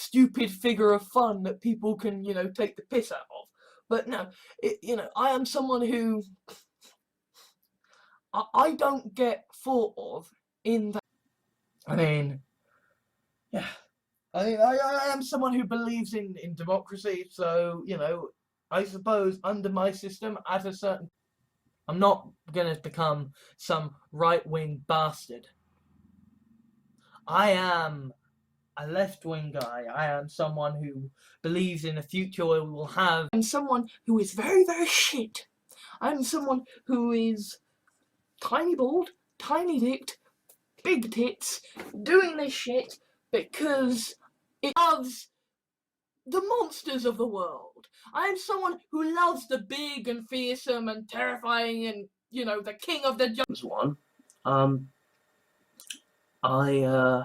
stupid figure of fun that people can, take the piss out of. But no, I am someone who I don't get thought of in that. I mean, yeah. I am someone who believes in democracy, so, I suppose under my system, at a certain... I'm not going to become some right-wing bastard. I am a left-wing guy. I am someone who believes in a future where we will have... I'm someone who is very, very shit. I'm someone who is tiny bald, tiny dicked, big tits, doing this shit because it loves the monsters of the world. I am someone who loves the big and fearsome and terrifying and, the king of the Jahans one. I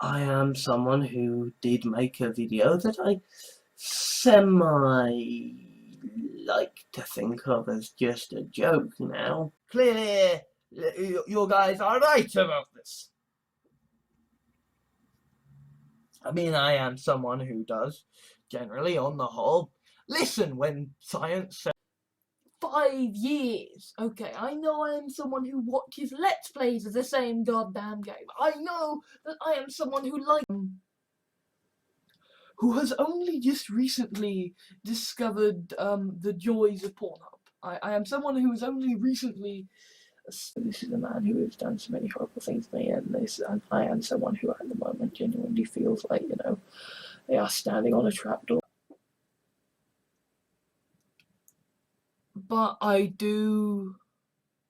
am someone who did make a video that I semi like to think of as just a joke now. Clearly, you guys are right about this. I mean, I am someone who does, generally, on the whole, listen when science says 5 years. Okay, I know I am someone who watches Let's Plays of the same goddamn game. I know that I am someone who has only just recently discovered the joys of Pornhub. I am someone who has only recently... This is a man who has done so many horrible things to me, and I am someone who at the moment genuinely feels like, they are standing on a trapdoor. But I do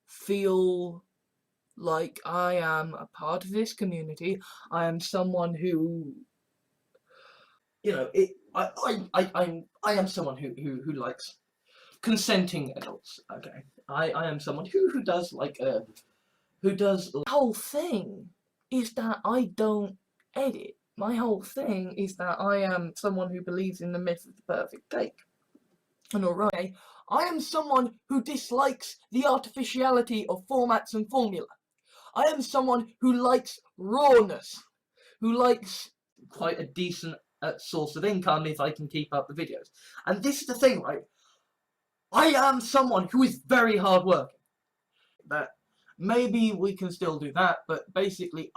feel like I am a part of this community. I am someone who, I am someone who likes consenting adults. Okay, I am someone who does the whole thing is that I don't edit. My whole thing is that I am someone who believes in the myth of the perfect take. And alright, I am someone who dislikes the artificiality of formats and formula. I am someone who likes rawness, who likes quite a decent source of income if I can keep up the videos. And this is the thing, right? I am someone who is very hardworking. That maybe we can still do that, but basically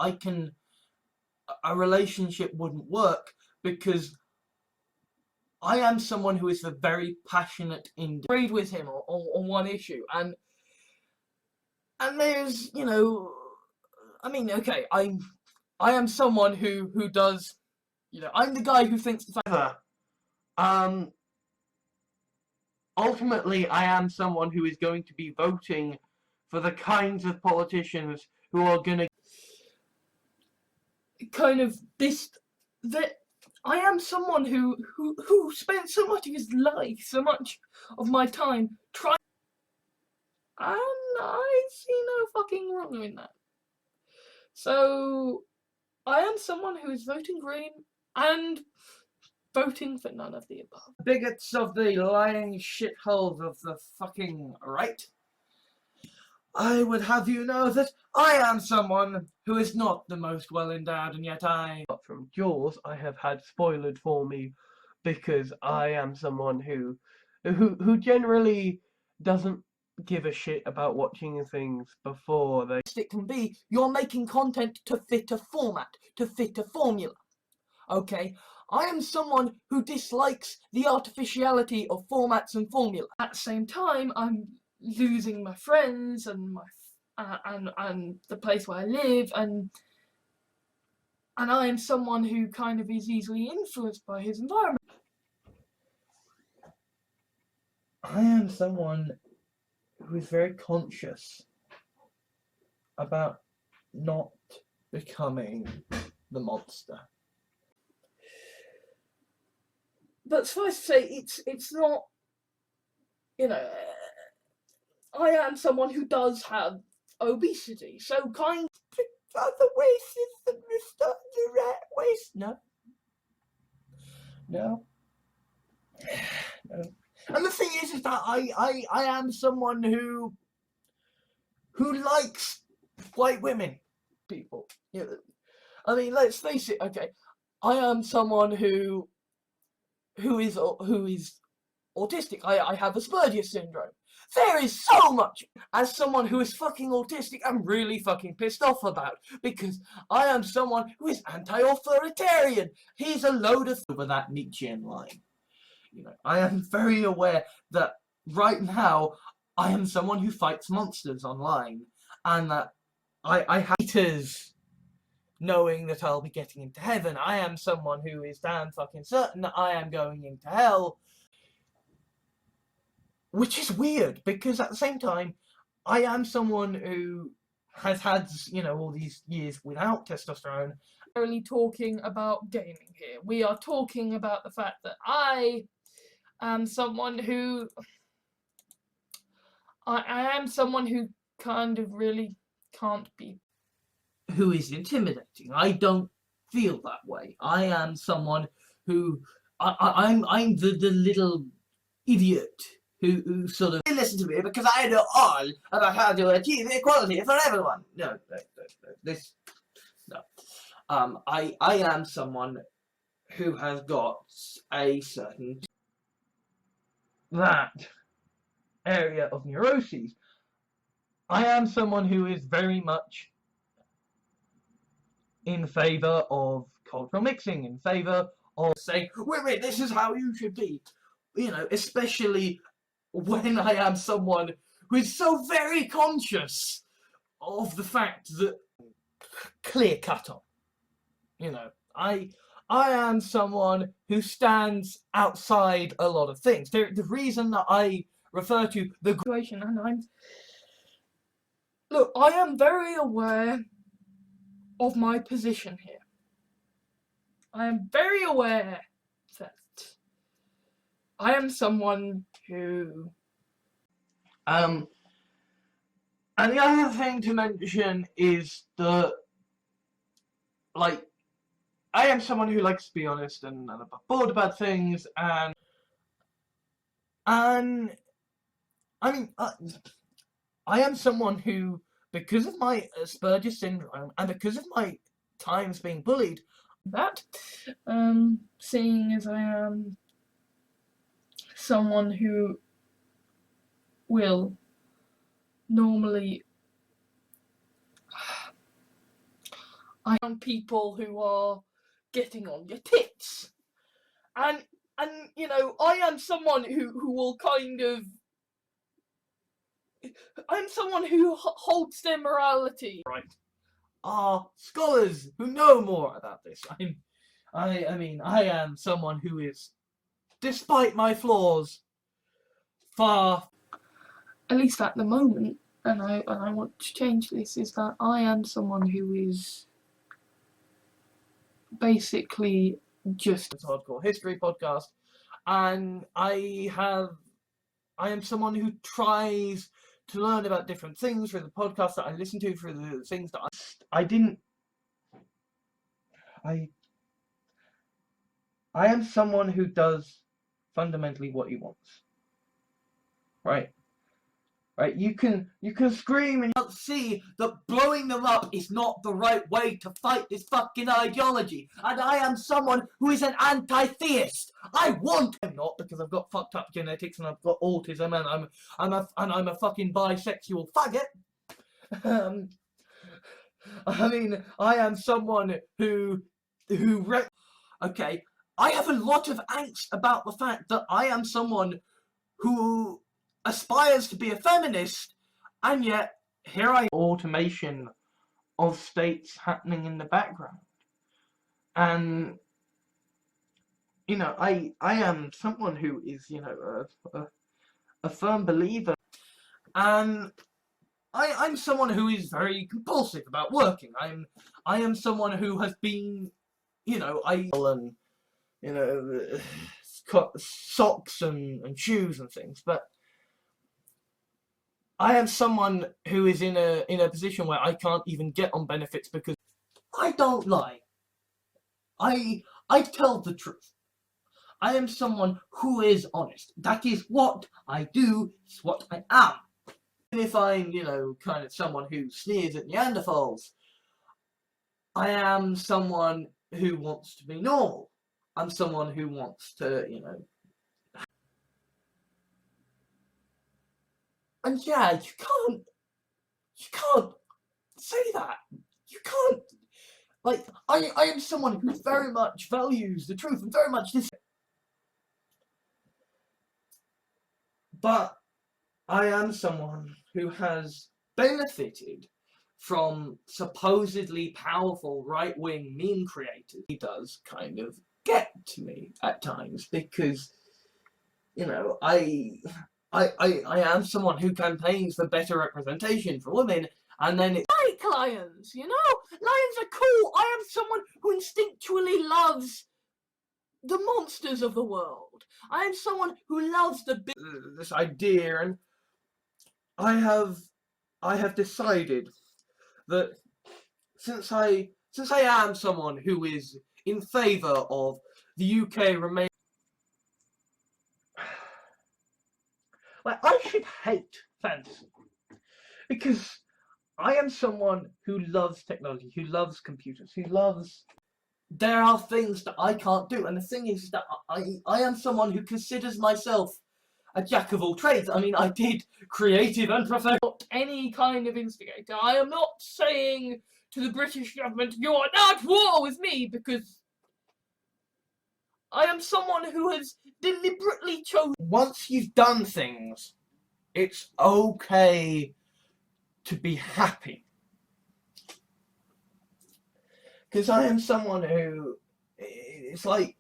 a relationship wouldn't work because I am someone who is a very passionate agreed with him on one issue, and there's, I mean, okay, I am someone who does, I'm the guy who thinks the fact ultimately I am someone who is going to be voting for the kinds of politicians who are gonna I am someone who spent so much of his life, so much of my time trying, and I see no fucking wrong in that. So I am someone who is voting green and voting for none of the above. Bigots of the lying shitholes of the fucking right. I would have you know that I am someone who is not the most well-endowed, and yet from Jaws, I have had spoiled for me because I am someone who generally doesn't give a shit about watching things before they... It can be, you're making content to fit a format, to fit a formula. Okay? I am someone who dislikes the artificiality of formats and formula. At the same time, I'm losing my friends and and the place where I live, and I am someone who kind of is easily influenced by his environment. I am someone who is very conscious about not becoming the monster. But suffice to say, it's not, I am someone who does have obesity, so kind of the waist is the right waist. No. No. And the thing is that I am someone who likes white women. People. I mean, let's face it, okay. I am someone who is autistic. I have Asperger's syndrome. There is so much. As someone who is fucking autistic, I'm really fucking pissed off about, because I am someone who is anti-authoritarian. He's a load of over that Nietzschean line. You know, I am very aware that right now I am someone who fights monsters online, and that I have haters knowing that I'll be getting into heaven. I am someone who is damn fucking certain that I am going into hell. Which is weird, because at the same time, I am someone who has had, you know, all these years without testosterone. Only talking about gaming here. We are talking about the fact that I am someone who I am someone who kind of really can't be. Who is intimidating. I don't feel that way. I am someone who I'm the little idiot who sort of listen to me because I know all about how to achieve equality for everyone. No. I am someone who has got a certain that area of neuroses. I am someone who is very much in favour of cultural mixing, in favour of saying, wait, this is how you should be. You know, especially when I am someone who is so very conscious of the fact that clear cut on. You know, I am someone who stands outside a lot of things. The reason that I refer to the situation, and look, I am very aware of my position here. I am very aware that I am someone who and the other thing to mention is that, like, I am someone who likes to be honest and I'm bored about things, and I mean, I am someone who, because of my Asperger's syndrome and because of my times being bullied, that, seeing as I am someone who will normally I am people who are getting on your tits, and you know, I am someone who will kind of, I'm someone who holds their morality right, are scholars who know more about this. I mean, I am someone who is, despite my flaws, far, at least at the moment, and I want to change this, is that I am someone who is basically just a hardcore history podcast, and I am someone who tries to learn about different things through the podcasts that I listen to, through the things that I am someone who does fundamentally what he wants. Right? Right? You can scream and see that blowing them up is not the right way to fight this fucking ideology. And I am someone who is an anti-theist. I'm not, because I've got fucked up genetics and I've got autism and I'm a fucking bisexual faggot. I mean, I am someone who okay, I have a lot of angst about the fact that I am someone who aspires to be a feminist, and yet here I am, automation of states happening in the background. And you know, I am someone who is, you know, a firm believer, and I'm someone who is very compulsive about working. I am someone who has been, you know, you know, socks and shoes and things, but I am someone who is in a position where I can't even get on benefits because I don't lie. I tell the truth. I am someone who is honest. That is what I do. It's what I am. Even if I'm, you know, kind of someone who sneers at Neanderthals, I am someone who wants to be normal. I'm someone who wants to, and yeah, you can't say that. You can't, like, I am someone who very much values the truth and very much this, but I am someone who has benefited from supposedly powerful right-wing meme creators. He does kind of get to me at times because, I am someone who campaigns for better representation for women, and then it's like lions, lions are cool. I am someone who instinctually loves the monsters of the world. I am someone who loves this idea, and I have decided that since I am someone who is in favour of the UK remaining, like, I should hate fantasy because I am someone who loves technology, who loves computers, who loves. There are things that I can't do, and the thing is that I am someone who considers myself a jack of all trades. I mean, I did creative and professional. Not any kind of instigator. I am not saying to the British government, you are at war with me, because I am someone who has deliberately chosen. Once you've done things, it's okay to be happy. Because I am someone who, it's like,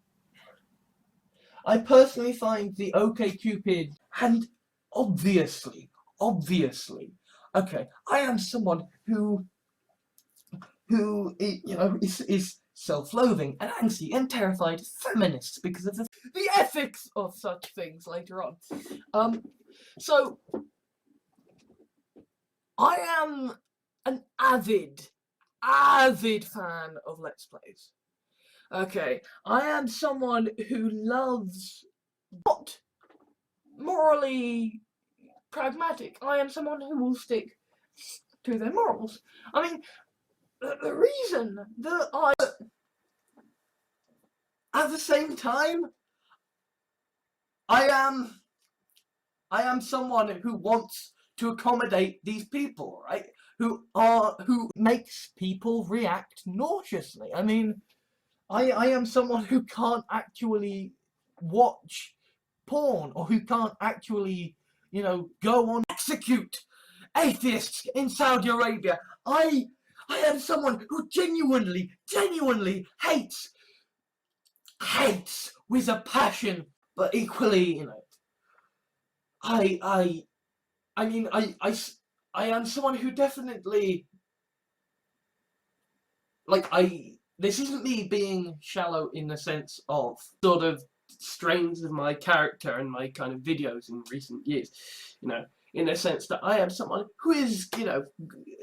I personally find the OkCupid, and obviously, okay, I am someone who is self-loathing and angsty and terrified feminist because of the ethics of such things later on. So I am an avid fan of Let's Plays. Okay, I am someone who loves not morally pragmatic. I am someone who will stick to their morals. I mean, the reason that I, at the same time, I am someone who wants to accommodate these people, right? Who makes people react nauseously. I mean, I am someone who can't actually watch porn, or who can't actually, go on execute atheists in Saudi Arabia. I am someone who genuinely hates with a passion, but equally, I mean, I am someone who definitely, like, this isn't me being shallow in the sense of sort of strains of my character and my kind of videos in recent years, in the sense that I am someone who is,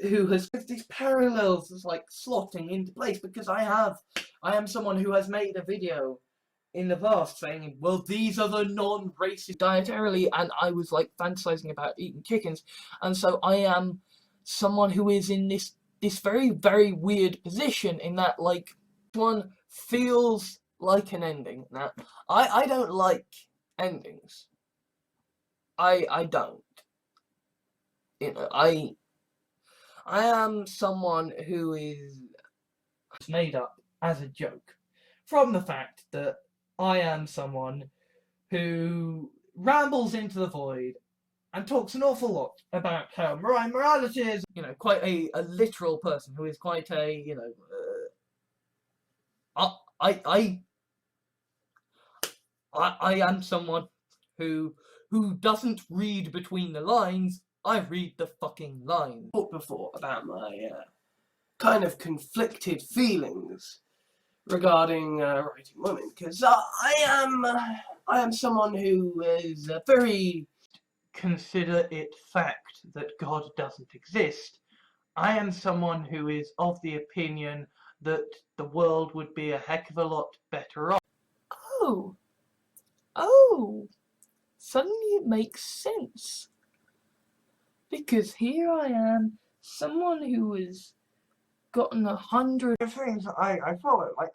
who has these parallels as like slotting into place, because I am someone who has made a video in the past saying, well, these are the non-racist dietarily, and I was like fantasizing about eating chickens, and so I am someone who is in this very, very weird position in that, like, one feels like an ending. Now, I don't like endings. I don't. I am someone who is made up as a joke from the fact that I am someone who rambles into the void and talks an awful lot about how morality is, quite a literal person who is quite a, I am someone who doesn't read between the lines. I read the fucking line. Talked before about my kind of conflicted feelings regarding writing women, because I am someone who is very consider it fact that God doesn't exist. I am someone who is of the opinion that the world would be a heck of a lot better off. Oh, suddenly it makes sense. Because here I am, someone who is gotten 100 things I follow. Like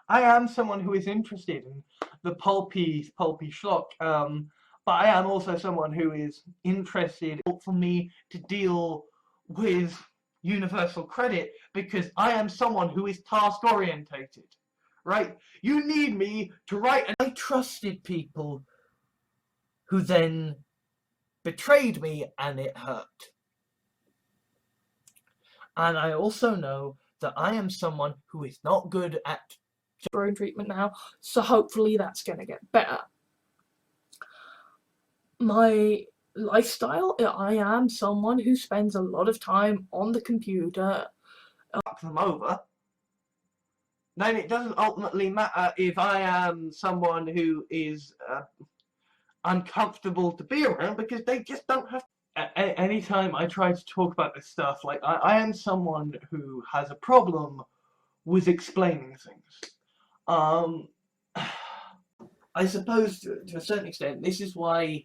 I am someone who is interested in the pulpy schlock, but I am also someone who is interested for me to deal with universal credit because I am someone who is task orientated, right? You need me to write. I trusted people who then betrayed me, and it hurt. And I also know that I am someone who is not good at brain treatment now, so hopefully that's going to get better. My lifestyle, I am someone who spends a lot of time on the computer. Fuck them over. Then it doesn't ultimately matter if I am someone who is uncomfortable to be around because they just don't have. Anytime I try to talk about this stuff, like I am someone who has a problem with explaining things. I suppose to a certain extent, this is why,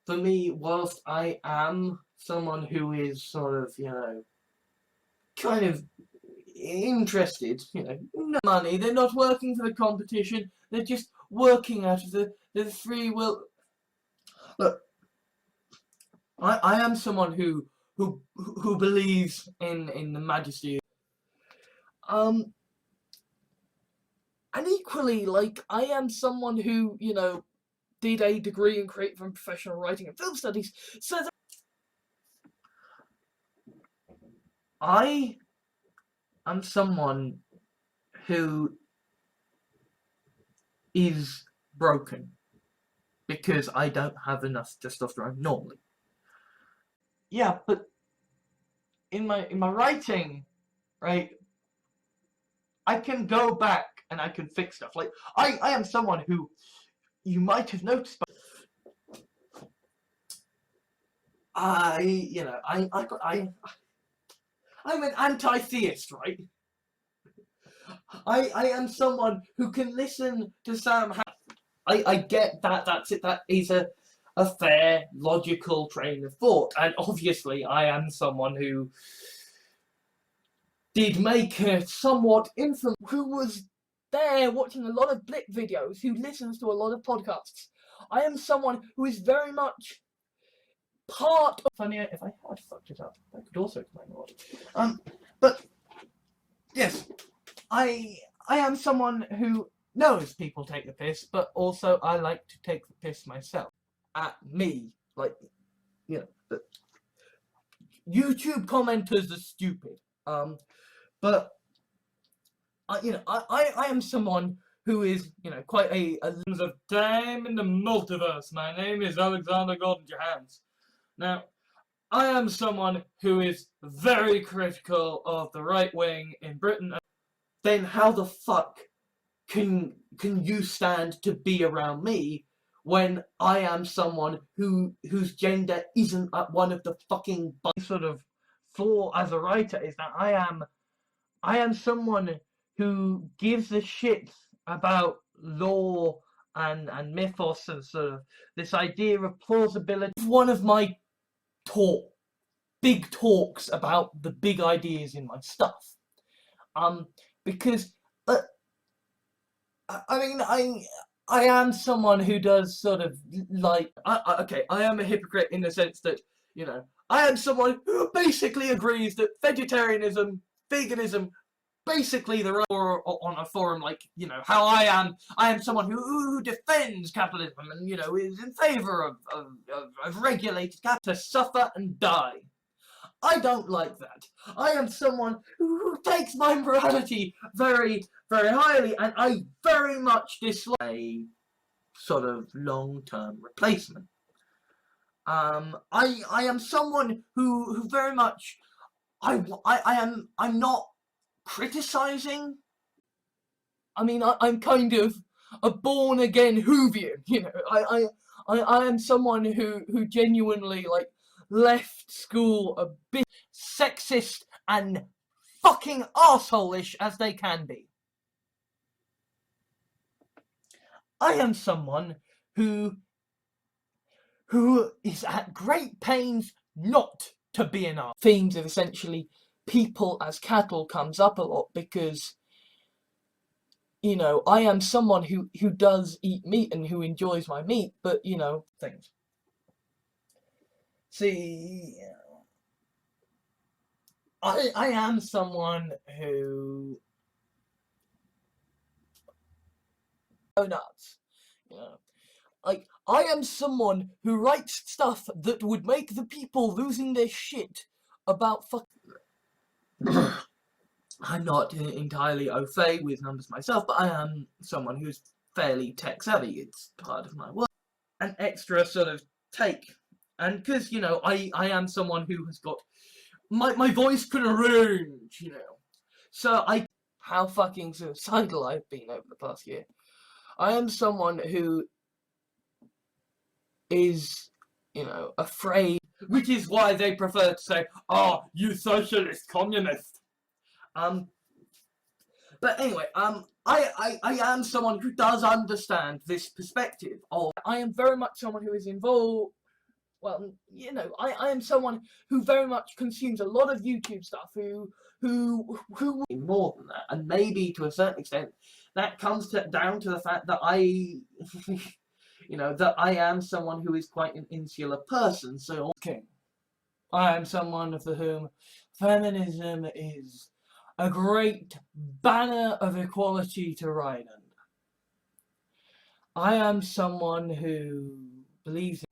for me, whilst I am someone who is sort of, kind of interested, no money, they're not working for the competition, they're just working out of the free will. Look, I am someone who believes in the majesty. And equally, like, I am someone who, did a degree in creative and professional writing and film studies, so that I am someone who is broken because I don't have enough testosterone normally. Yeah, but in my writing, right, I can go back and I can fix stuff. Like I am someone who you might have noticed, but I'm an anti-theist, right? I am someone who can listen to Sam. I get that. That's it. That is a fair, logical train of thought, and obviously, I am someone who did make a somewhat infamous. Who was there watching a lot of Blip videos, who listens to a lot of podcasts. I am someone who is very much part of. Funny, if I had fucked it up, I could also explain what. But yes, I am someone who knows people take the piss, but also I like to take the piss myself. At me, like, the YouTube commenters are stupid. But I am someone who is, quite a of time in the multiverse. My name is Alexander Gordon Jahans. Now, I am someone who is very critical of the right wing in Britain. Then how the fuck can you stand to be around me when I am someone whose gender isn't one of the fucking sort of flaw as a writer is that I am someone who gives a shit about law and mythos and sort of this idea of plausibility. One of my big talks about the big ideas in my stuff. Because I am someone who does sort of like I am a hypocrite in the sense that I am someone who basically agrees that vegetarianism, veganism, basically the or on a forum like how I am someone who defends capitalism and is in favour of regulated capital to suffer and die. I don't like that. I am someone who takes my morality very, very highly, and I very much dislike a sort of long-term replacement. I am someone who very much I'm not criticizing. I mean, I'm kind of a born-again Whovian. I am someone who genuinely left school a bit sexist and fucking arsehole-ish as they can be. I am someone who is at great pains not to be an arse. Themes of essentially people as cattle comes up a lot because, you know, I am someone who does eat meat and who enjoys my meat, but, you know, things. See, I am someone who go nuts, you know. Like, I am someone who writes stuff that would make the people losing their shit about fuck. I'm not entirely au fait with numbers myself, but I am someone who's fairly tech savvy. It's part of my work. An extra sort of take. And because, you know, I am someone who has got my voice can range, you know. So how fucking suicidal I've been over the past year. I am someone who is, you know, afraid, which is why they prefer to say, "Oh, you socialist communist." But anyway, I am someone who does understand this perspective of. I am very much someone who is involved. Well, you know, I am someone who very much consumes a lot of YouTube stuff. Who more than that, and maybe to a certain extent, that comes down to the fact that you know, that I am someone who is quite an insular person. So, okay, I am someone for whom feminism is a great banner of equality to ride under. I am someone who believes.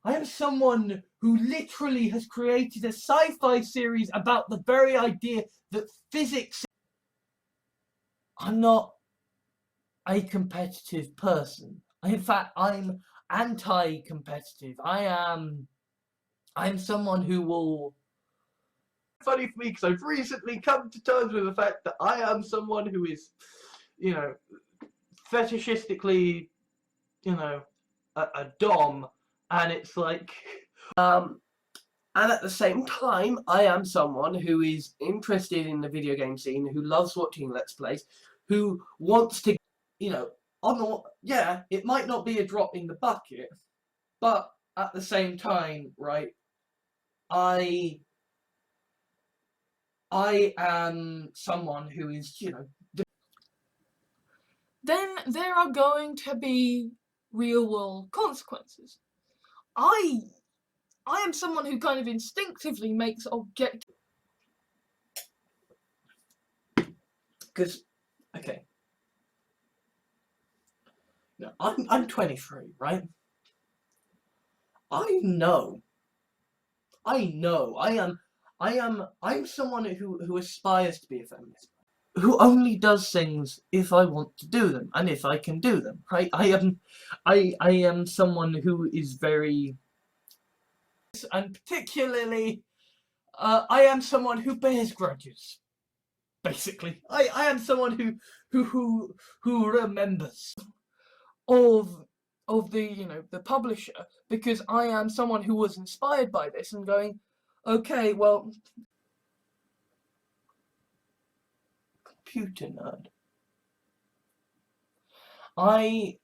I am someone who literally has created a sci-fi series about the very idea that physics. I'm not a competitive person. In fact, I'm anti-competitive. I'm someone who will. Funny for me because I've recently come to terms with the fact that I am someone who is, you know, fetishistically, you know, a dom, and it's like, and at the same time, I am someone who is interested in the video game scene, who loves watching Let's Plays, who wants to, you know, yeah, it might not be a drop in the bucket, but at the same time, right, I am someone who is, you know. Then there are going to be real world consequences. I am someone who kind of instinctively makes objective. Because, okay. No, I'm 23, right? I'm someone who aspires to be a feminist. Who only does things if I want to do them, and if I can do them, right? I am someone who is very, and particularly, I am someone who bears grudges. Basically, I am someone who remembers of the, you know, the publisher, because I am someone who was inspired by this and going, okay, well, computer nerd. I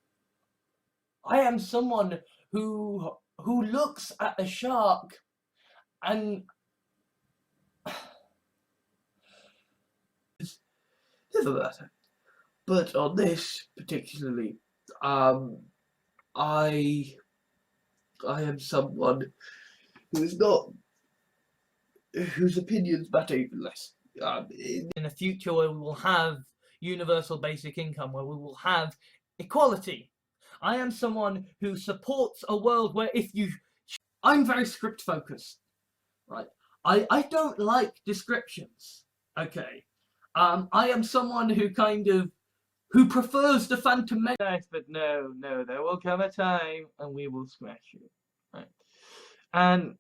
am someone who looks at a shark and never matter. But on this particularly, I am someone who's not, whose opinions matter even less. In a future where we will have universal basic income, where we will have equality, I am someone who supports a world where I'm very script focused, right? I don't like descriptions, okay? I am someone who prefers the Phantom Menace, but no, there will come a time and we will smash you, right? And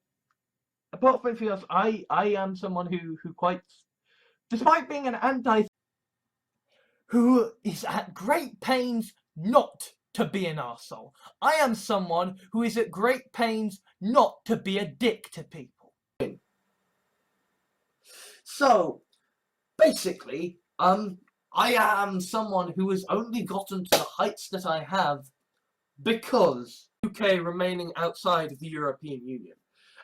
apart from anything else, I am someone who quite, despite being an anti, who is at great pains not to be an arsehole. I am someone who is at great pains not to be a dick to people. So, basically, I am someone who has only gotten to the heights that I have because UK remaining outside of the European Union.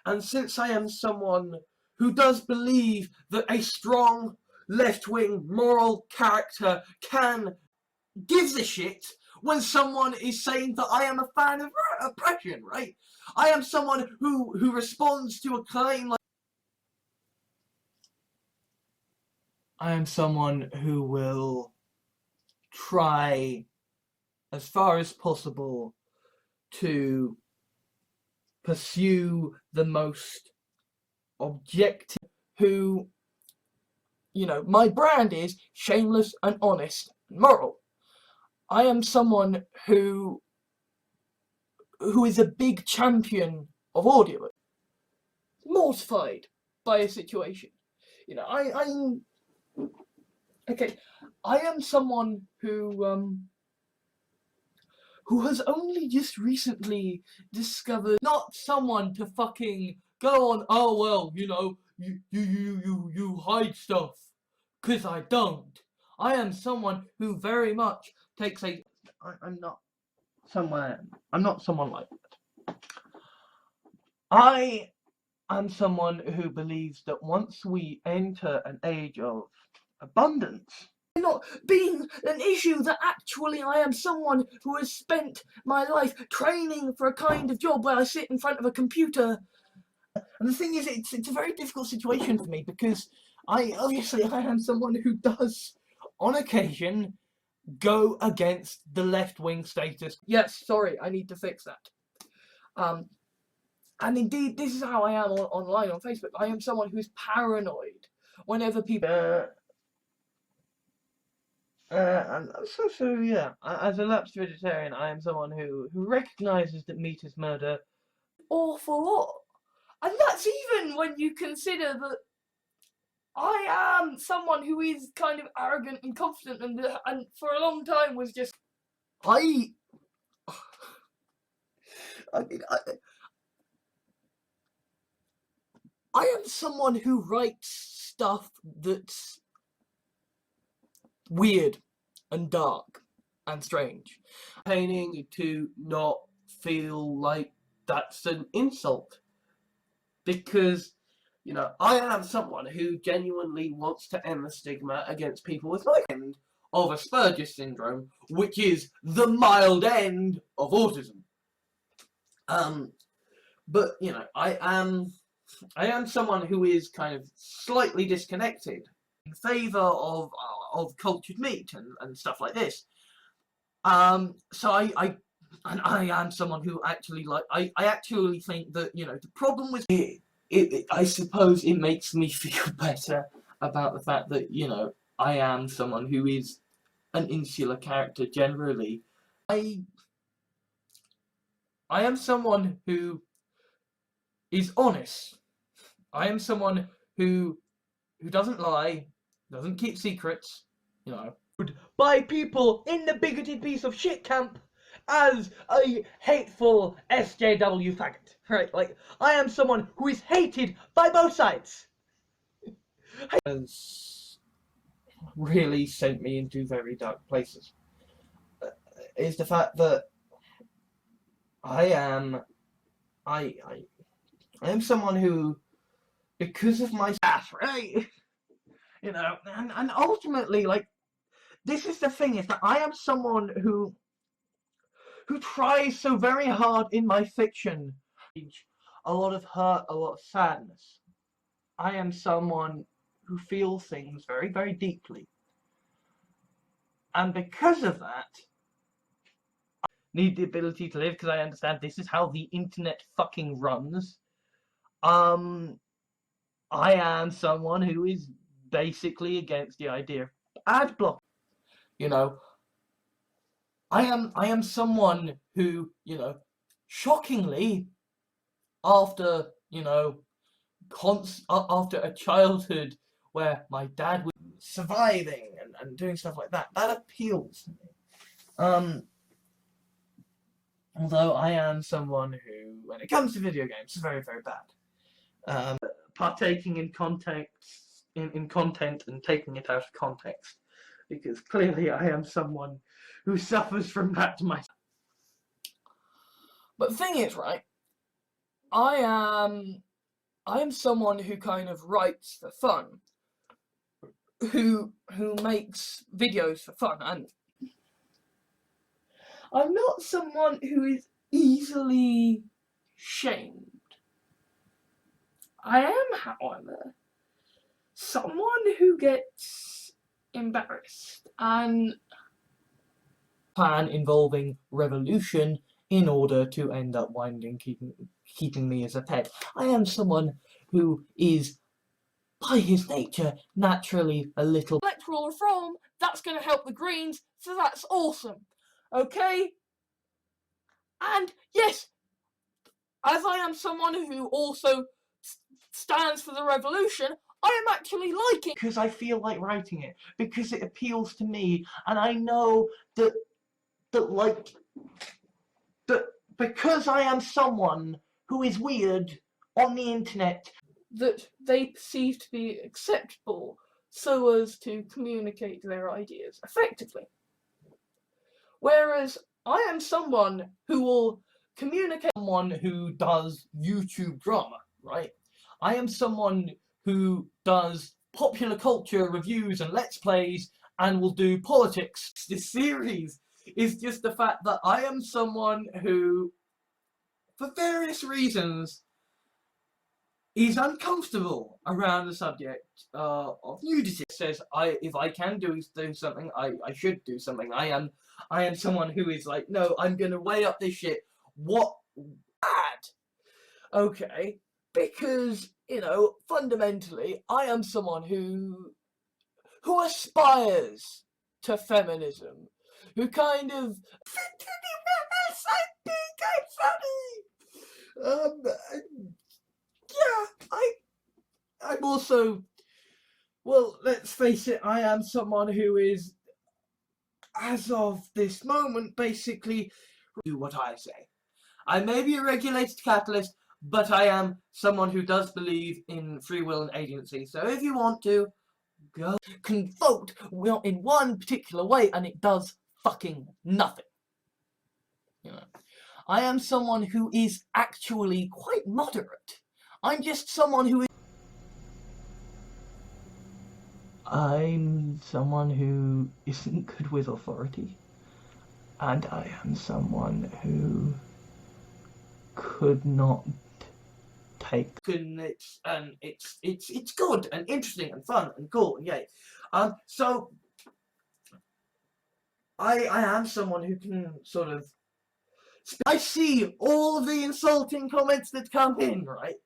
And since I am someone who does believe that a strong left-wing moral character can give a shit when someone is saying that I am a fan of oppression, right? I am someone who responds to a claim like I am someone who will try as far as possible to pursue the most objective, who, you know, my brand is shameless and honest and moral. I am someone who is a big champion of audio. Mortified by a situation. You know, I'm okay. I am someone who has only just recently discovered, not someone to fucking go on, oh well, you know, you hide stuff, 'cause I don't. I am someone who very much takes a, I'm not someone like that. I am someone who believes that once we enter an age of abundance, not being an issue that actually I am someone who has spent my life training for a kind of job where I sit in front of a computer. And the thing is, it's a very difficult situation for me, because I am someone who does, on occasion, go against the left-wing status. Yes, sorry, I need to fix that. And indeed, this is how I am online on Facebook. I am someone who's paranoid whenever people... and yeah, as a lapsed vegetarian, I am someone who recognises that meat is murder. Awful lot. And that's even when you consider that I am someone who is kind of arrogant and confident, and for a long time was just... I mean, I am someone who writes stuff that's weird and dark and strange. Painting to not feel like that's an insult, because, you know, I am someone who genuinely wants to end the stigma against people with my end of Asperger's syndrome, which is the mild end of autism. But you know, I am someone who is kind of slightly disconnected in favour of cultured meat and stuff like this. So I am someone who actually I actually think that, you know, the problem with it, I suppose it makes me feel better about the fact that, you know, I am someone who is an insular character generally. I am someone who is honest. I am someone who doesn't lie, doesn't keep secrets, you know. By people in the bigoted piece of shit camp as a hateful SJW faggot. Right, like, I am someone who is hated by both sides. Has really sent me into very dark places. Is the fact that I am someone who, because of my staff, right? You know, and ultimately, like, this is the thing, is that I am someone who tries so very hard in my fiction. A lot of hurt, a lot of sadness. I am someone who feels things very, very deeply. And because of that, I need the ability to live, because I understand this is how the internet fucking runs. I am someone who is basically against the idea of ad block. You know, I am someone who, you know, shockingly, after, you know, after a childhood where my dad was surviving and doing stuff like that, that appeals to me. Although I am someone who, when it comes to video games, is very, very bad. Partaking in content and taking it out of context, because clearly I am someone who suffers from that myself. But the thing is, right, I am I am someone who kind of writes for fun, who makes videos for fun, and I'm not someone who is easily shamed. I am, however, someone who gets embarrassed and plan involving revolution in order to end up keeping me as a pet. I am someone who is, by his nature, naturally a little electoral reform. That's going to help the Greens, so that's awesome. Okay? And yes, as I am someone who also stands for the revolution, I am actually liking, because I feel like writing it, because it appeals to me, and I know that because I am someone who is weird on the internet, that they perceive to be acceptable so as to communicate their ideas effectively. Whereas I am someone who will communicate, someone who does YouTube drama, right? I am someone who does popular culture reviews and let's plays and will do politics. This series is just the fact that I am someone who, for various reasons, is uncomfortable around the subject of nudity. Says if I can do something, I should do something. I am someone who is like, no, I'm gonna weigh up this shit. What bad? Okay, because fundamentally, I am someone who aspires to feminism, who kind of yeah, I'm also, well, let's face it, I am someone who is, as of this moment, basically do what I say. I may be a regulated capitalist, but I am someone who does believe in free will and agency. So if you want to, go can vote in one particular way, and it does fucking nothing. I am someone who is actually quite moderate. I'm just someone who is. I'm someone who isn't good with authority, and I am someone who could not take. And it's good and interesting and fun and cool and yay. So I am someone who can sort of. I see all of the insulting comments that come in, right?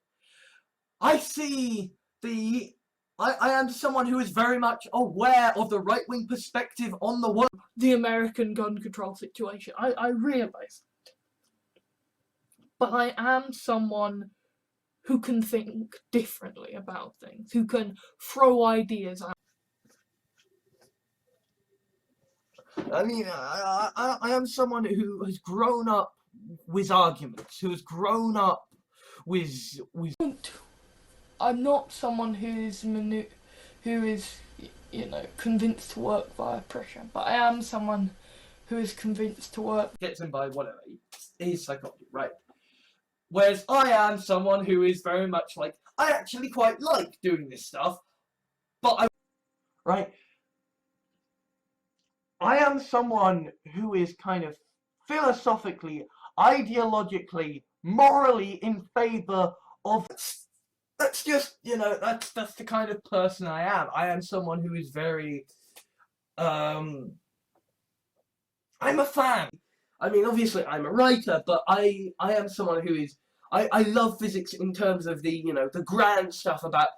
I see the. I am someone who is very much aware of the right-wing perspective on the world. the American gun control situation. I realise. But I am someone who can think differently about things, who can throw ideas out. I mean, I am someone who has grown up with arguments, who has grown up with. I'm not someone who is convinced to work via pressure, but I am someone who is convinced to work. Gets him by whatever. He's psychotic, right? Whereas I am someone who is very much like, I actually quite like doing this stuff, but right? I am someone who is kind of philosophically, ideologically, morally in favor of. That's just, that's the kind of person I am. I am someone who is very, I'm a fan. I mean, obviously I'm a writer, but I am someone who is, I love physics in terms of the, the grand stuff about,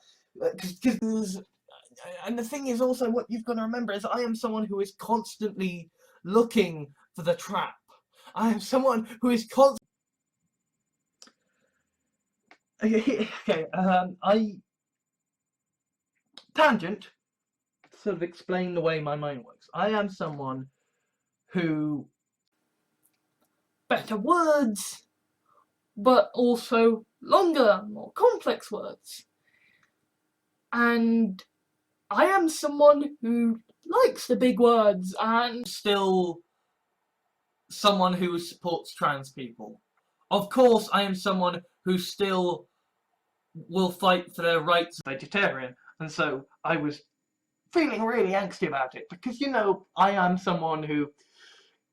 because, and the thing is also, what you've got to remember is I am someone who is constantly looking for the trap. I am someone who is constantly. Okay, tangent, sort of explain the way my mind works. I am someone who. Better words, but also longer, more complex words. And I am someone who likes the big words and Still someone who supports trans people. Of course, I am someone who still will fight for their rights as a vegetarian. And so I was feeling really angsty about it because, you know, I am someone who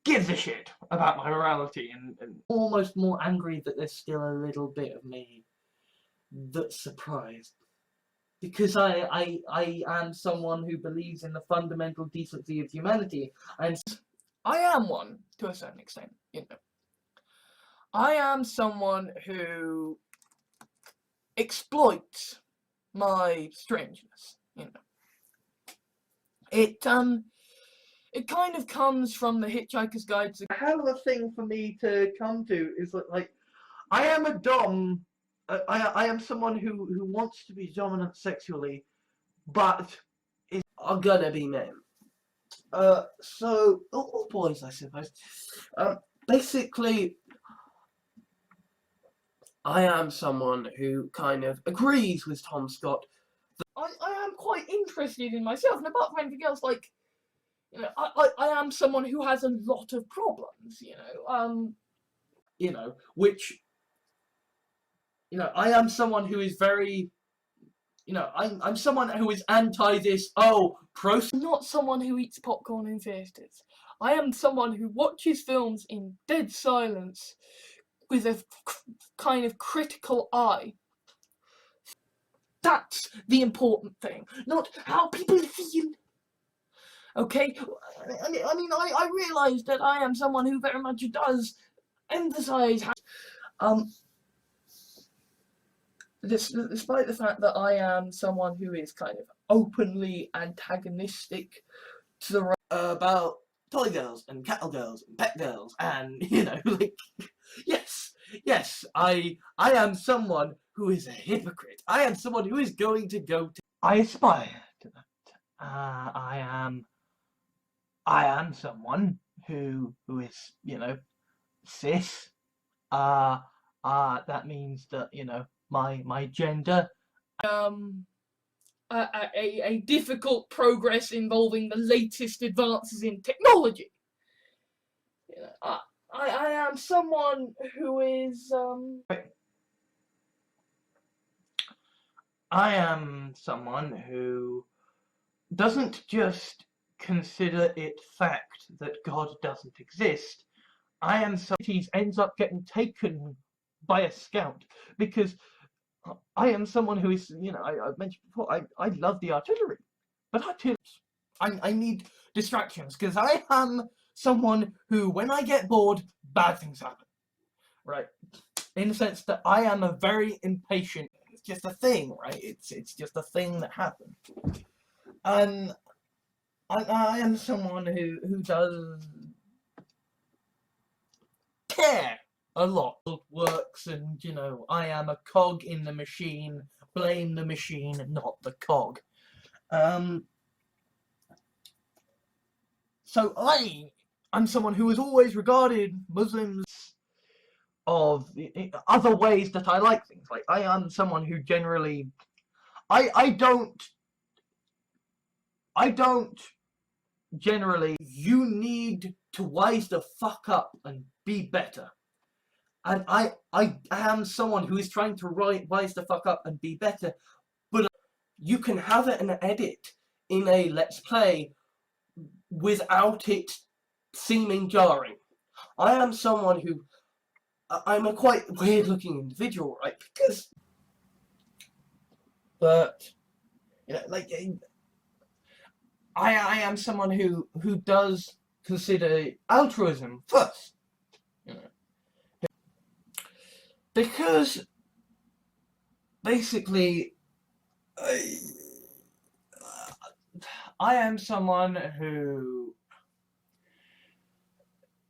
gives a shit about my morality, and almost more angry that there's still a little bit of me that's surprised. Because I am someone who believes in the fundamental decency of humanity, and I am one to a certain extent, you know. I am someone who exploits my strangeness, you know. It kind of comes from the Hitchhiker's Guide to... a hell of a thing for me to come to is that, like, I am a dom. I am someone who wants to be dominant sexually, but are gonna be men. So or boys, I suppose. Basically, I am someone who kind of agrees with Tom Scott. I am quite interested in myself, and apart from anything else, like, you know, I am someone who has a lot of problems, you know, Which, you know, I am someone who is very, you know, I'm someone who is anti this, oh, I'm not someone who eats popcorn in theatres. I am someone who watches films in dead silence with a kind of critical eye. That's the important thing, not how people feel. Okay? I realise that I am someone who very much does emphasise how... Despite the fact that I am someone who is kind of openly antagonistic to the right about toy girls and cattle girls and pet girls, and, you know, like, yes, I am someone who is a hypocrite. I am someone who is going to go to... I aspire to that. I am someone who is, you know, cis. That means that, you know, my gender. A difficult progress involving the latest advances in technology. You know, I am someone who is I am someone who doesn't just consider it fact that God doesn't exist. I am someone who ends up getting taken by a scout because I am someone who is, you know, I've mentioned before, I love the artillery, but I need distractions because I am someone who, when I get bored, bad things happen, right? In the sense that I am a very impatient. It's just a thing, right? It's just a thing that happens. And I am someone who does care a lot of works, and, you know, I am a cog in the machine. Blame the machine, not the cog. So I'm someone who has always regarded Muslims of other ways that I like things. Like, I am someone who generally I don't generally, you need to wise the fuck up and be better. And I am someone who is trying to wise the fuck up and be better, but you can have it and edit in a Let's Play without it seeming jarring. I am someone who, I'm a quite weird looking individual, right? Because, but, you know, like, I am someone who does consider altruism first, you know, because basically I am someone who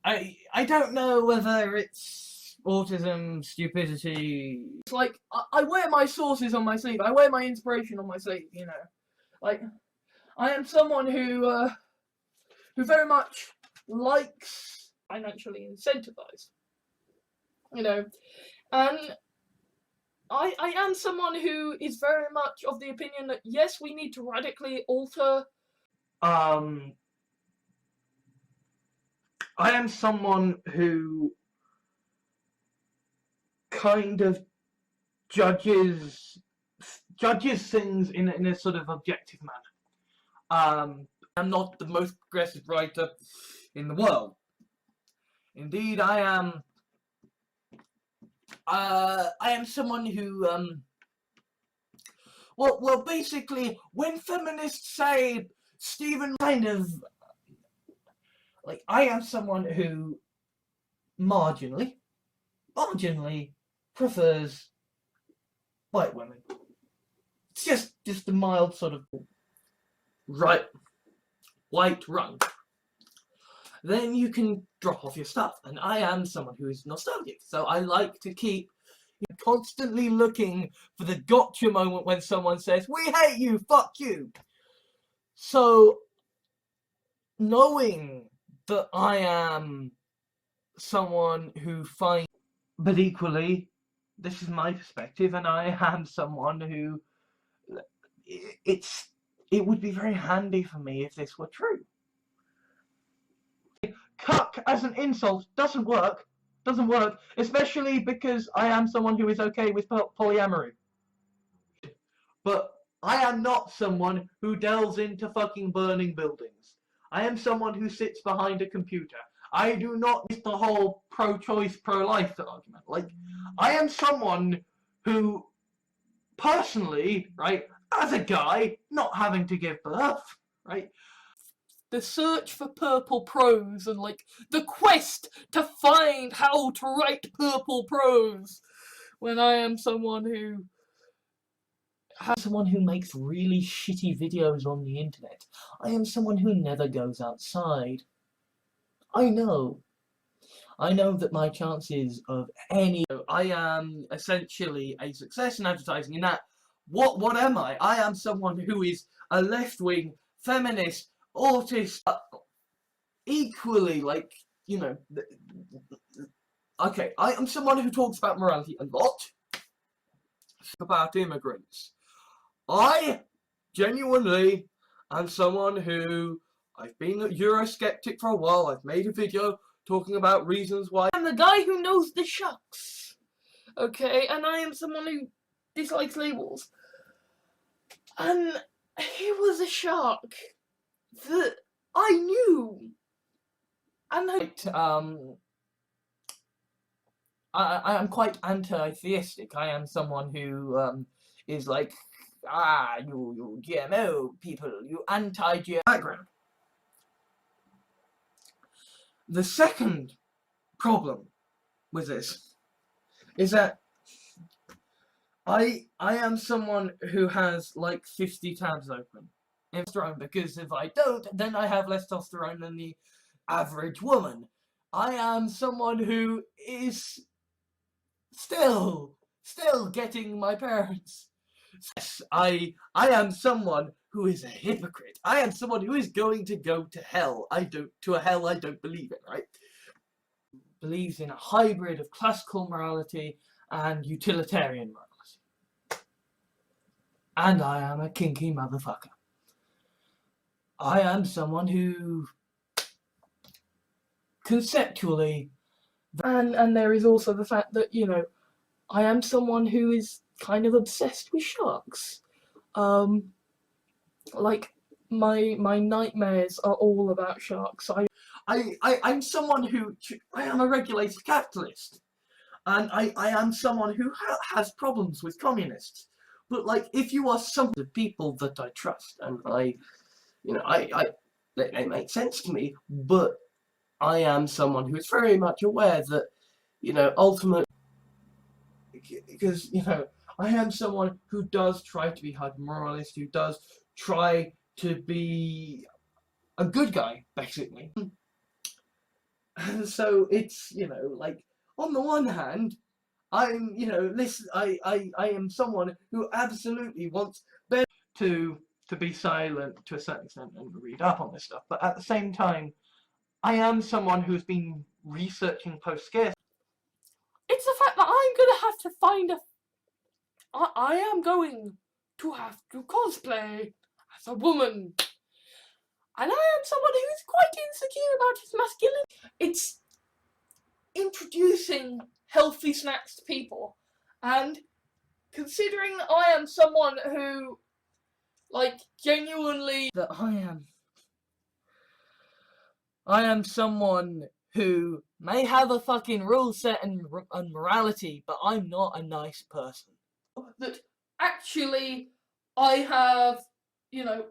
I don't know whether it's autism, stupidity. It's like I wear my sources on my sleeve. I wear my inspiration on my sleeve. You know, like, I am someone who very much likes financially incentivized. You know, and I am someone who is very much of the opinion that yes, we need to radically alter. I am someone who kind of judges judges things in a sort of objective manner. I'm not the most progressive writer in the world. Indeed, I am someone who well, basically, when feminists say Stephen, kind of like, I am someone who marginally prefers white women. It's just a mild sort of right white run. Then you can drop off your stuff. And I am someone who is nostalgic, so I like to keep constantly looking for the gotcha moment when someone says, "We hate you, fuck you." So, knowing that I am someone who finds, but equally, this is my perspective, and I am someone who, it would be very handy for me if this were true. Cuck as an insult doesn't work, especially because I am someone who is okay with polyamory. But I am not someone who delves into fucking burning buildings. I am someone who sits behind a computer. I do not get the whole pro-choice, pro-life argument. Like, I am someone who, personally, right, as a guy, not having to give birth, right, The search for purple prose and like the quest to find how to write purple prose, when I am someone who makes really shitty videos on the internet. I am someone who never goes outside. I know that my chances of I am essentially a success in advertising in that, what am I? I am someone who is a left-wing, feminist, autist, equally, like, you know, okay, I am someone who talks about morality a lot, about immigrants. I genuinely am someone who, I've been a Eurosceptic for a while. I've made a video talking about reasons why. I'm the guy who knows the shucks, okay, and I am someone who dislikes labels. And he was a shark that I knew, and I am quite anti-theistic. I am someone who is like, you GMO people, you anti-GMO background. The second problem with this is that I am someone who has like 50 tabs open in testosterone, because if I don't, then I have less testosterone than the average woman. I am someone who is still getting my parents. Yes, I am someone who is a hypocrite. I am someone who is going to go to hell. I don't believe in, right? Believes in a hybrid of classical morality and utilitarian morality. And I am a kinky motherfucker. I am someone who conceptually, and there is also the fact that, you know, I am someone who is kind of obsessed with sharks. Like, my nightmares are all about sharks. I'm someone who, I am a regulated capitalist, and I am someone who has problems with communists. But like, if you are some of the people that I trust, and they make sense to me, but I am someone who is very much aware that, ultimately, because, I am someone who does try to be hyper moralist, who does try to be a good guy, basically. And so it's, like, on the one hand, I'm, listen, I am someone who absolutely wants to be silent to a certain extent and read up on this stuff, but at the same time, I am someone who's been researching post-scarcity. It's the fact that I'm gonna have to find I am going to have to cosplay as a woman. And I am someone who is quite insecure about his masculinity. It's introducing healthy snacks to people and considering that I am someone who, like, genuinely... That I am someone who may have a fucking rule set and morality, but I'm not a nice person. That actually I have, you know,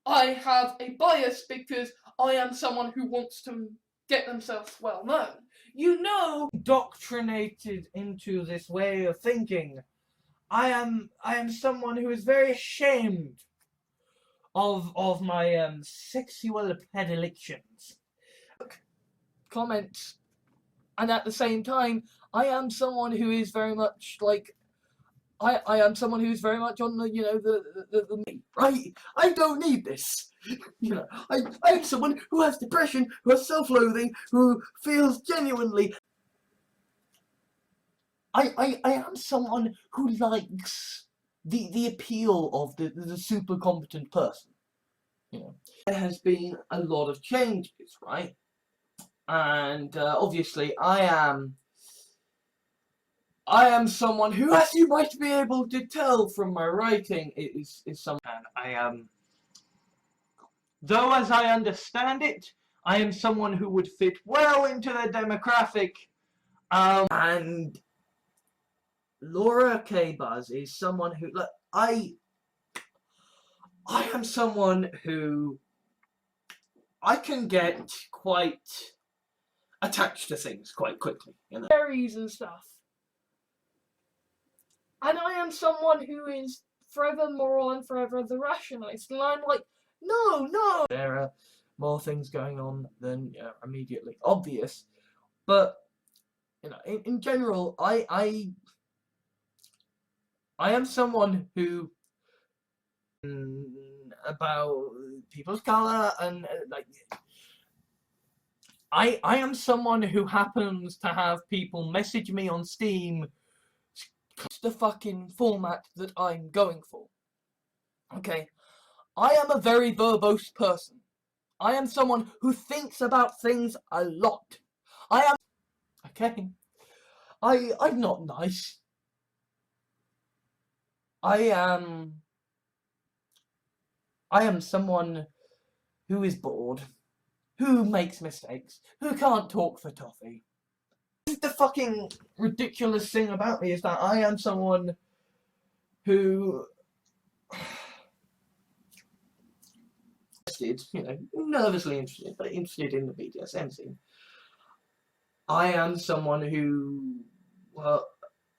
I have a bias because I am someone who wants to get themselves well known. You know, Indoctrinated into this way of thinking. I am someone who is very ashamed of my sexual predilections. comments, and at the same time, I am someone who is very much like, I am someone who's very much on the, you know, the Right? I don't need this. You know, I'm someone who has depression, who has self-loathing, who feels genuinely. I am someone who likes the appeal of the super competent person. You know, there has been a lot of changes, right? And obviously, I am someone who, as you might be able to tell from my writing, is someone I am. Though, as I understand it, I am someone who would fit well into the demographic. And Laura K. Buzz is someone who, look, I am someone who I can get quite attached to things quite quickly. You know? berries and stuff. And I am someone who is forever moral and forever the rationalist. And I'm like, no. There are more things going on than immediately obvious. But, you know, in general, I am someone who about people's colour and like I am someone who happens to have people message me on Steam the fucking format that I'm going for. Okay, I am a very verbose person. I am someone who thinks about things a lot. Okay, I'm not nice. I am someone who is bored, who makes mistakes, who can't talk for toffee. The fucking ridiculous thing about me is that I am someone who, you know, nervously interested, but interested in the BDSM scene. I am someone who, well,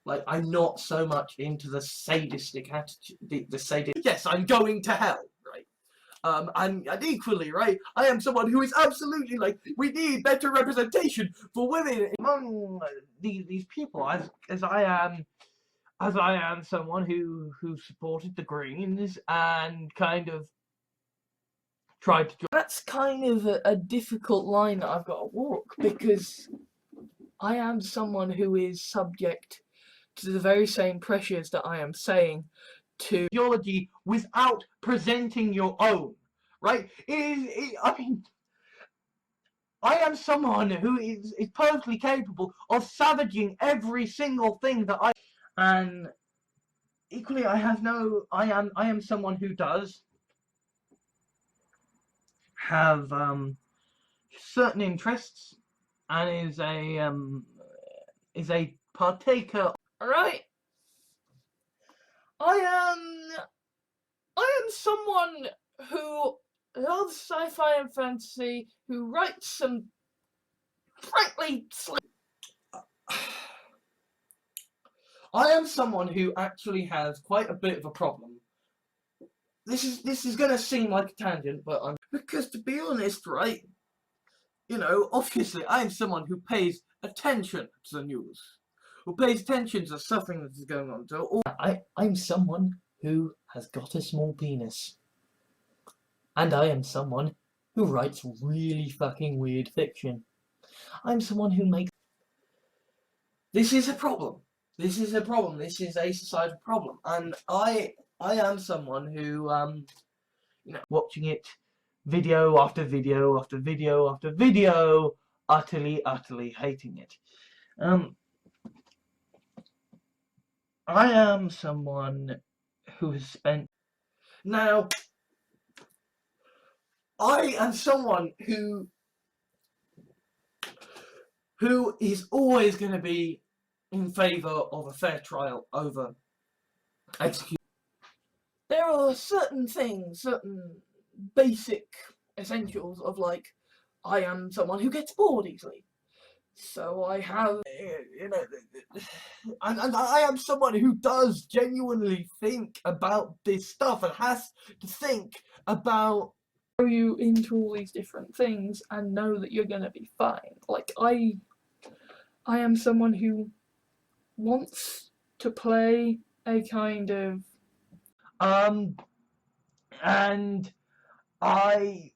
like, I'm not so much into the sadistic attitude, the sadistic. Yes, I'm going to hell, right? And equally, right, I am someone who is absolutely like, we need better representation for women among these people, as I am someone who supported the Greens and kind of tried to. That's kind of a difficult line that I've got to walk, because I am someone who is subject to the very same pressures that I am saying to ideology without presenting your own, right? I mean, I am someone who is perfectly capable of savaging every single thing that and equally I am someone who does have certain interests and is a partaker. Alright. I am someone who loves sci-fi and fantasy, who writes some frankly I am someone who actually has quite a bit of a problem. This is gonna seem like a tangent, but because to be honest, right, you know, obviously I am someone who pays attention to the news, who pays attention to the suffering that is going on. So I'm someone who has got a small penis. And I am someone who writes really fucking weird fiction. I'm someone who makes... This is a problem. This is a problem. This is a societal problem. And I am someone who, you know, watching it video after video after video after video, utterly hating it. I am someone who has spent. Now, I am someone who is always going to be in favour of a fair trial over execution. There are certain things, certain basic essentials of, like, I am someone who gets bored easily. So I have, and I am someone who does genuinely think about this stuff and has to think about you into all these different things and know that you're gonna be fine. Like, I am someone who wants to play a kind of and I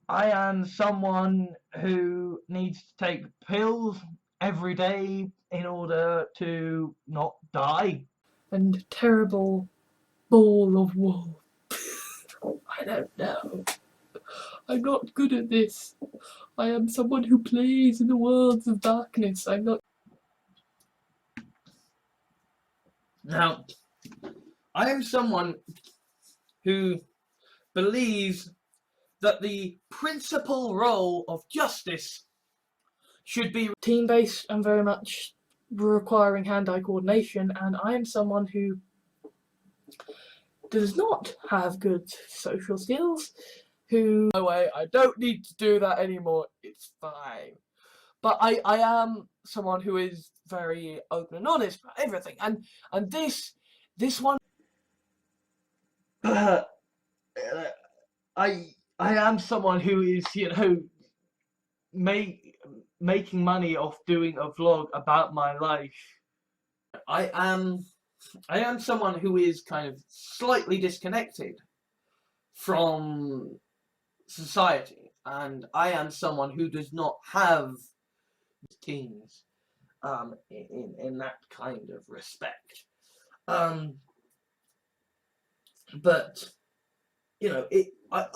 am someone who needs to take pills every day in order to not die. and terrible ball of wool. I don't know. I'm not good at this. I am someone who plays in the worlds of darkness. I'm not. Now, I am someone who believes that the principal role of justice should be Team-based and very much requiring hand-eye coordination, and I am someone who does not have good social skills, who... No way, I don't need to do that anymore, it's fine. But I am someone who is very open and honest about everything, and this one... I am someone who is, making money off doing a vlog about my life. I am someone who is kind of slightly disconnected from society, and I am someone who does not have teens in that kind of respect. But I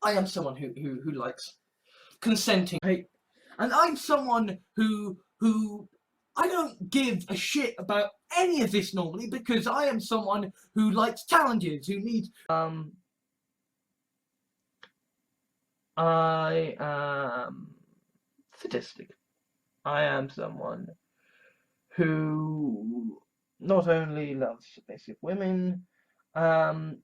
am someone who likes consenting, and I'm someone who I don't give a shit about any of this normally, because I am someone who likes challenges, who needs I am sadistic. I am someone who not only loves submissive women, I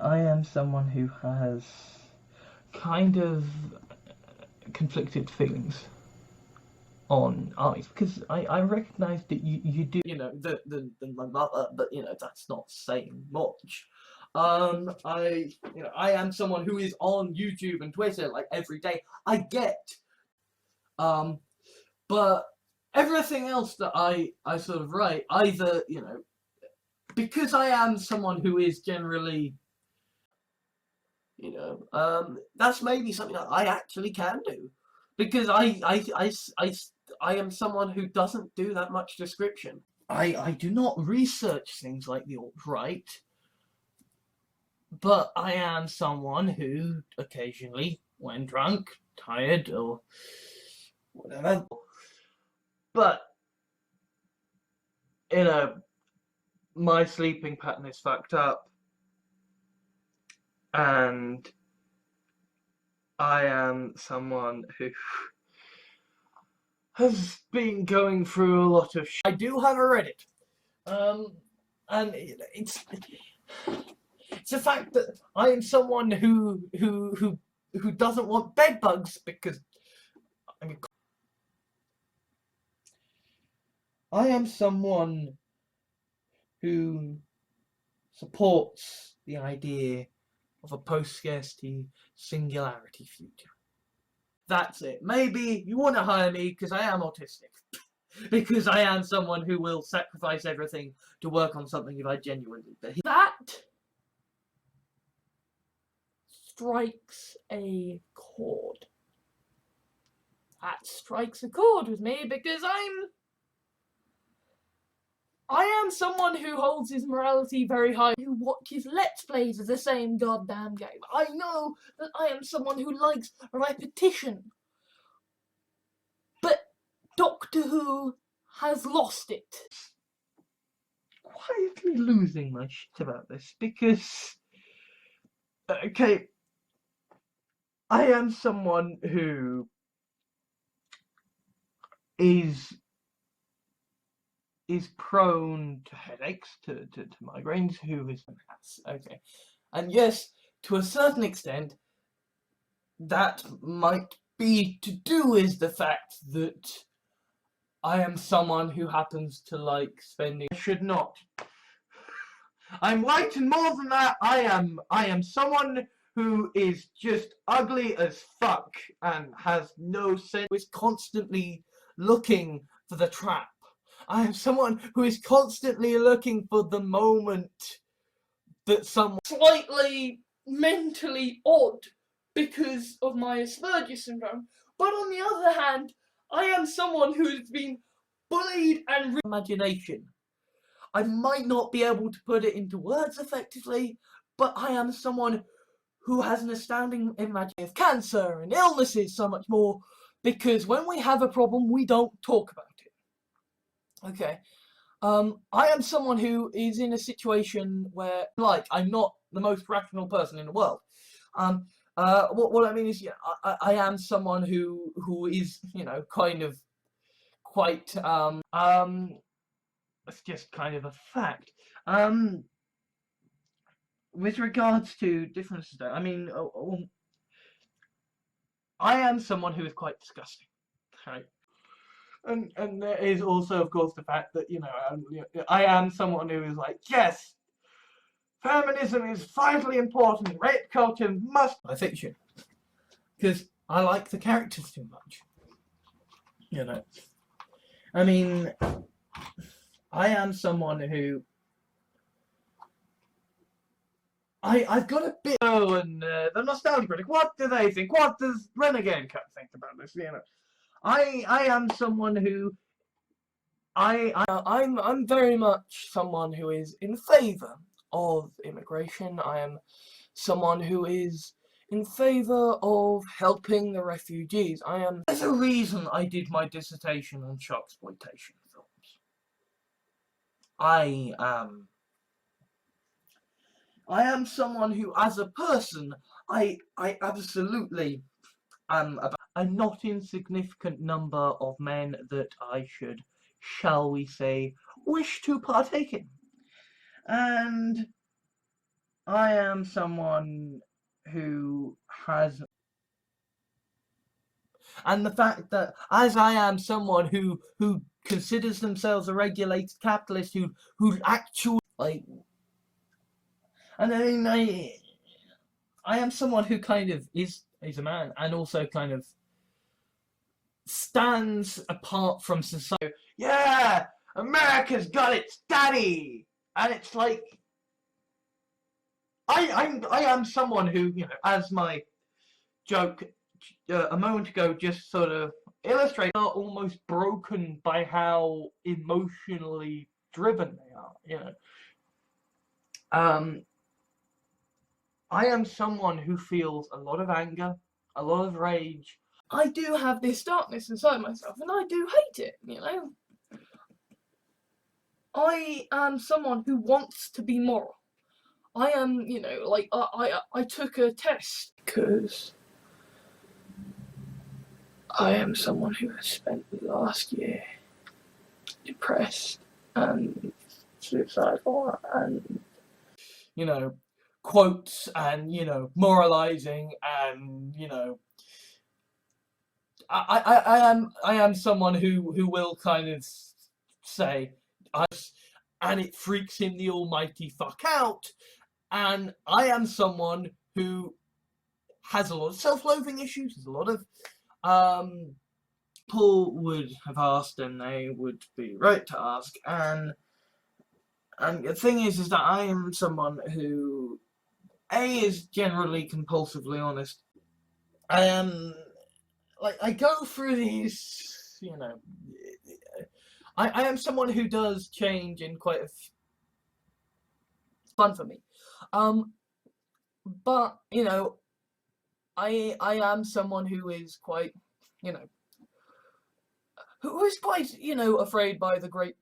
am someone who has kind of conflicted feelings on armies, because I recognise that you do, than my mother, but that's not saying much. I am someone who is on YouTube and Twitter like every day. I get, but everything else that I sort of write, either because I am someone who is generally, that's maybe something that I actually can do, because I am someone who doesn't do that much description. I do not research things like the alt-right, but I am someone who occasionally, when drunk, tired, or whatever, but my sleeping pattern is fucked up, and I am someone who has been going through a lot of I do have a Reddit, and it's the fact that I am someone who doesn't want bed bugs, because I am someone who supports the idea of a post-scarcity singularity future. That's it. Maybe you want to hire me because I am autistic. Because I am someone who will sacrifice everything to work on something if I genuinely believe. That strikes a chord. That strikes a chord with me, because I am someone who holds his morality very high, who watches Let's Plays of the same goddamn game. I know that I am someone who likes repetition. Doctor Who has lost it. Quietly losing my shit about this because, okay, I am someone who is prone to headaches, to migraines, who is okay. And yes, to a certain extent, that might be to do with the fact that I am someone who happens to like spending. I should not. I'm white, and more than that, I am someone who is just ugly as fuck and has no sense. Who is constantly looking for the trap. I am someone who is constantly looking for the moment that someone Slightly mentally odd because of my Asperger's syndrome, but on the other hand, I am someone who has been bullied and imagination. I might not be able to put it into words effectively, but I am someone who has an astounding imagination of cancer and illnesses, so much more, because when we have a problem, we don't talk about it. Okay. I am someone who is in a situation where, like, I'm not the most rational person in the world. What I mean is, yeah, I am someone who is, you know, kind of quite, it's just kind of a fact. With regards to differences, though, I mean, I am someone who is quite disgusting, right? And there is also, of course, the fact that, you know, I am someone who is like, yes, feminism is vitally important. Rape culture must be fiction, because I like the characters too much. You know, I mean, I am someone who I've got a bit. Oh, and the nostalgia critic. What do they think? What does Renegade Cut think about this? You know, I am someone who I'm very much someone who is in favour of immigration. I am someone who is in favour of helping the refugees. There's a reason I did my dissertation on sharksploitation films. I am someone who, as a person, I absolutely am a not insignificant number of men that I should, shall we say, wish to partake in. And I am someone who has, and the fact that, as I am someone who considers themselves a regulated capitalist, who actually like, and I mean, I am someone who kind of is a man and also kind of stands apart from society. Yeah, America's got its daddy, and it's like I am someone who, you know, as my joke a moment ago just sort of illustrated, are almost broken by how emotionally driven they are. You know, I am someone who feels a lot of anger, a lot of rage. I do have this darkness inside myself, and I do hate it, you know. I am someone who wants to be moral. I am, you know, like, I took a test because I am someone who has spent the last year depressed and suicidal and, you know, quotes and, you know, moralizing and, you know, I am someone who will kind of say, and it freaks him the almighty fuck out, and I am someone who has a lot of self-loathing issues, there's a lot of, people would have asked, and they would be right to ask, and the thing is that I am someone who, A, is generally compulsively honest. I am, like, I go through these, you know, I am someone who does change in quite a fun for me. But, you know, I am someone who is quite, you know, who is quite, afraid by the great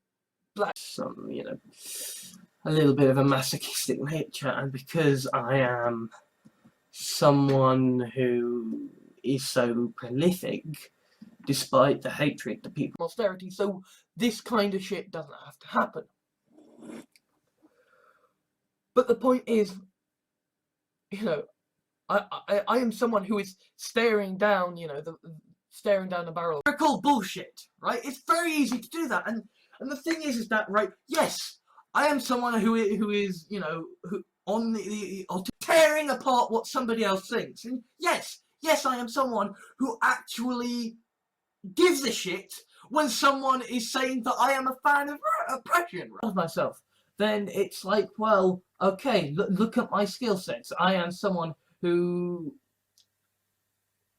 black, some, a little bit of a masochistic nature, and because I am someone who is so prolific, despite the hatred that people austerity, so this kind of shit doesn't have to happen. But the point is, I am someone who is staring down, staring down the barrel of lyrical bullshit, right? It's very easy to do that, and the thing is that, right? Yes, I am someone who is, who on the tearing apart what somebody else thinks, and yes, I am someone who actually gives a shit when someone is saying that I am a fan of oppression of myself. Then it's like, well, okay, look at my skill sets. I am someone who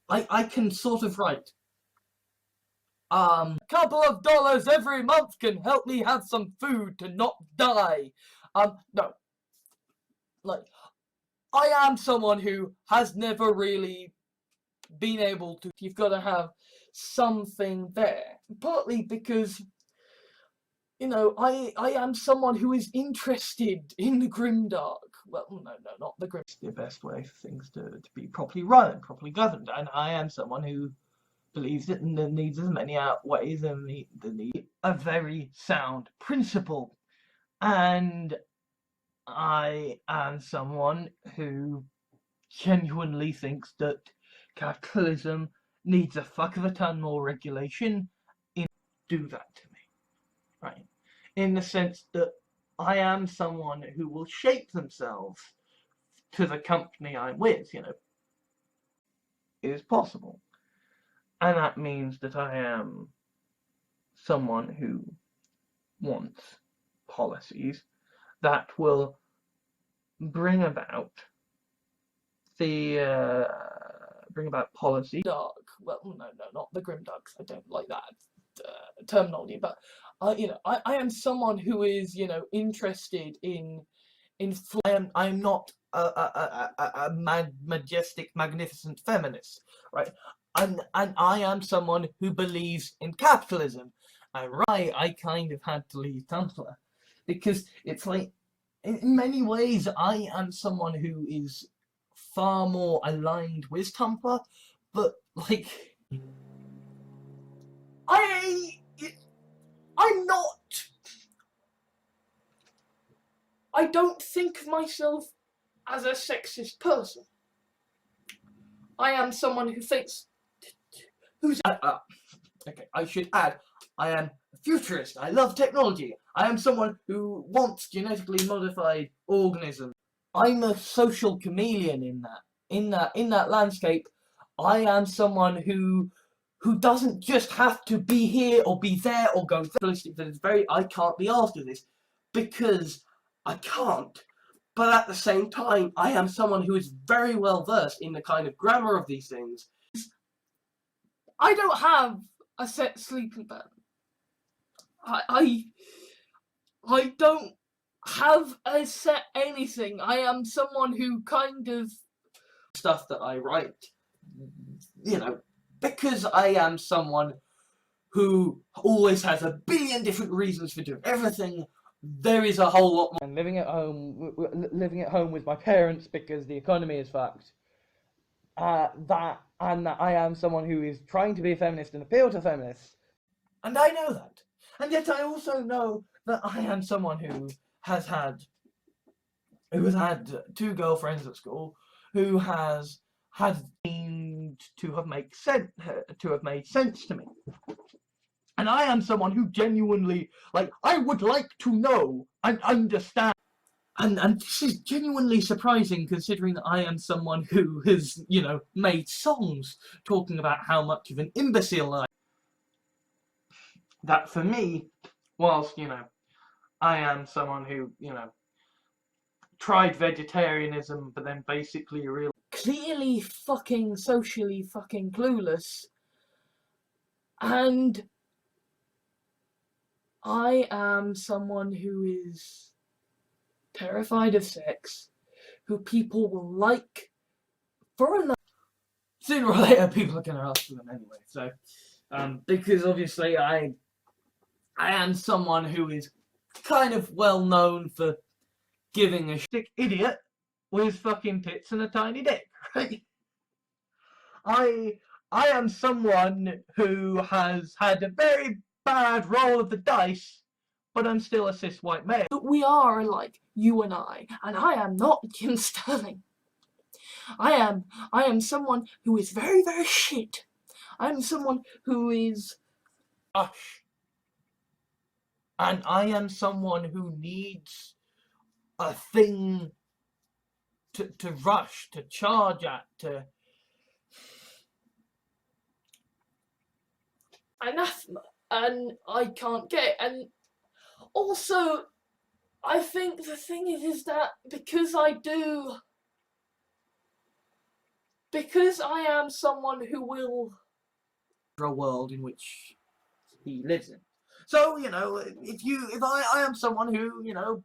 I can sort of write. Couple of dollars every month can help me have some food to not die. No. Like, I am someone who has never really been able to. You've got to have something there. Partly because, I am someone who is interested in the grimdark. Well, no, not the grim. It's the best way for things to be properly run and properly governed. And I am someone who believes that the needs as many outweighs than the need. A very sound principle. And I am someone who genuinely thinks that capitalism needs a fuck of a ton more regulation. Do that to me, right? In the sense that I am someone who will shape themselves to the company I'm with, It is possible. And that means that I am someone who wants policies that will bring about policy. Dark. Well, no, not the grimdark. I don't like that terminology. But I am someone who is, interested in. I am not a majestic, magnificent feminist, right? And I am someone who believes in capitalism. And I kind of had to leave Tumblr because it's like, in many ways, I am someone who is far more aligned with Tumblr, but like, I'm not. I don't think of myself as a sexist person. I am someone who thinks. Okay, I should add, I am a futurist. I love technology. I am someone who wants genetically modified organisms. I'm a social chameleon in that landscape. I am someone who doesn't just have to be here or be there or go realistic. That is I can't be asked of this because I can't. But at the same time, I am someone who is very well versed in the kind of grammar of these things. I don't have a set sleeping pattern. I don't have a set anything. I am someone who kind of stuff that I write, because I am someone who always has a billion different reasons for doing everything. There is a whole lot more. And living at home with my parents because the economy is fucked. That I am someone who is trying to be a feminist and appeal to feminists. And I know that. And yet I also know that I am someone who has had two girlfriends at school, who has seemed to have made sense to me. And I am someone who genuinely, I would like to know and understand. And this is genuinely surprising, considering that I am someone who has, made songs talking about how much of an imbecile I am. That for me, whilst, I am someone who, tried vegetarianism, but then basically clearly fucking socially fucking clueless. And I am someone who is terrified of sex, who people will like for a night. Sooner or later, people are going to ask for them anyway, so Because obviously I am someone who is kind of well known for giving a shit idiot with fucking tits and a tiny dick, right? I am someone who has had a very bad roll of the dice, but I'm still a cis white male. We are alike, you and I am not Jim Sterling. I am someone who is very, very shit. I'm someone who is Rush. And I am someone who needs a thing to rush, to charge at, to... anathema, and I can't get it. And also, I think the thing is that because I am someone who will a world in which he lives in. So, you know, if I am someone who, you know,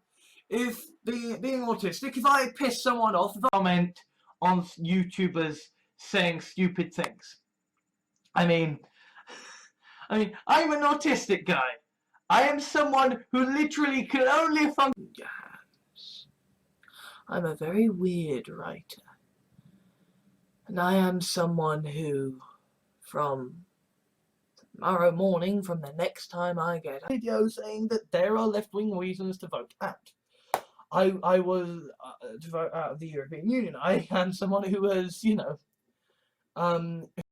if being autistic, if I piss someone off, if I comment on YouTubers saying stupid things. I mean, I'm an autistic guy. I am someone who literally can only function. Jahans. I'm a very weird writer. And I am someone who, from tomorrow morning, from the next time I get a video saying that there are left-wing reasons to vote out. I was to vote out of the European Union. I am someone who has, you know,